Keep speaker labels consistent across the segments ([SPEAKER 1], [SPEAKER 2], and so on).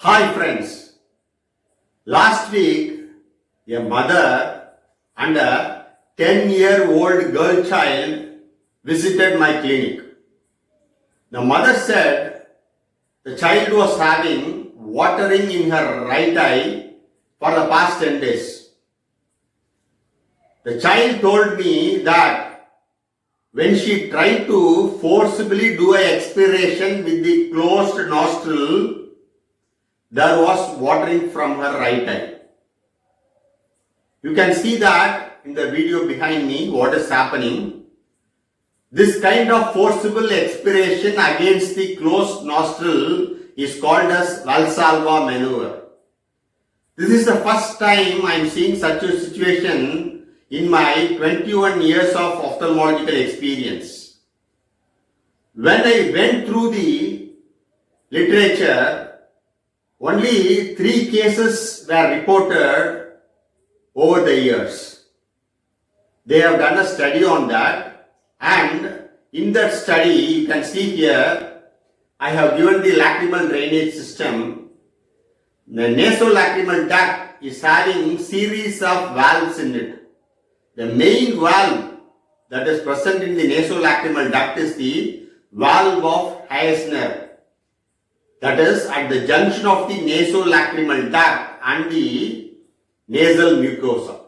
[SPEAKER 1] Hi friends, last week a mother and a 10-year-old girl child visited my clinic. The mother said the child was having watering in her right eye for the past 10 days. The child told me that when she tried to forcibly do an expiration with the closed nostril, there was watering from her right eye. You can see that in the video behind me, what is happening. This kind of forcible expiration against the closed nostril is called as VALSALVA maneuver. This is the first time I am seeing such a situation in my 21 years of ophthalmological experience. When I went through the literature, only 3 cases were reported over the years. They have done a study on that, and in that study you can see here I have given the lacrimal drainage system. The nasolacrimal duct is having series of valves in it. The main valve that is present in the nasolacrimal duct is the valve of Eisner. That is at the junction of the nasolacrimal duct and the nasal mucosa.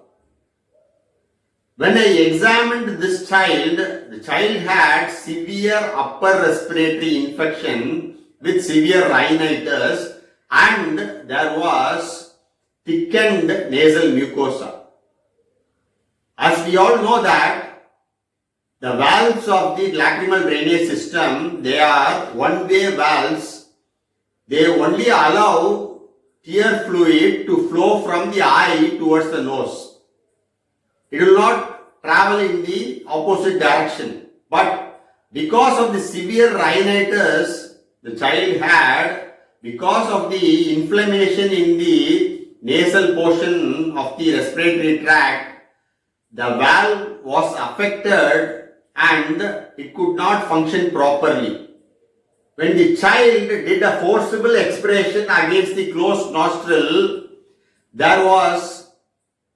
[SPEAKER 1] When I examined this child, the child had severe upper respiratory infection with severe rhinitis and there was thickened nasal mucosa. As we all know that the valves of the lacrimal drainage system, they are one-way valves. They only allow tear fluid to flow from the eye towards the nose. It will not travel in the opposite direction. But because of the severe rhinitis the child had, because of the inflammation in the nasal portion of the respiratory tract, the valve was affected and it could not function properly. When the child did a forcible expiration against the closed nostril, there was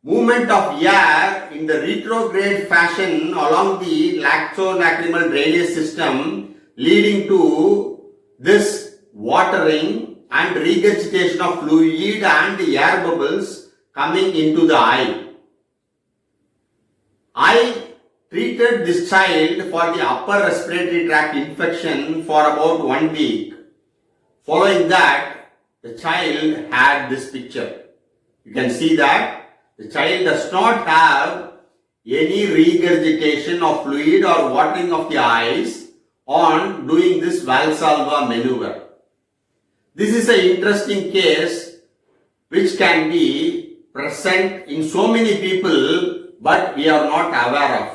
[SPEAKER 1] movement of air in the retrograde fashion along the lacrimal drainage system, leading to this watering and regurgitation of fluid and air bubbles coming into the eye. I treated this child for the upper respiratory tract infection for about 1 week. Following that, the child had this picture. You can see that the child does not have any regurgitation of fluid or watering of the eyes on doing this VALSALVA maneuver. This is an interesting case which can be present in so many people but we are not aware of.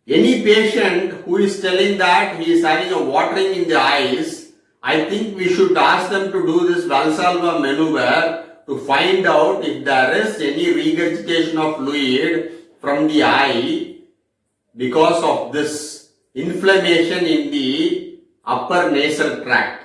[SPEAKER 1] Any patient who is telling that he is having a watering in the eyes, I think we should ask them to do this VALSALVA maneuver to find out if there is any regurgitation of fluid from the eye because of this inflammation in the upper nasal tract.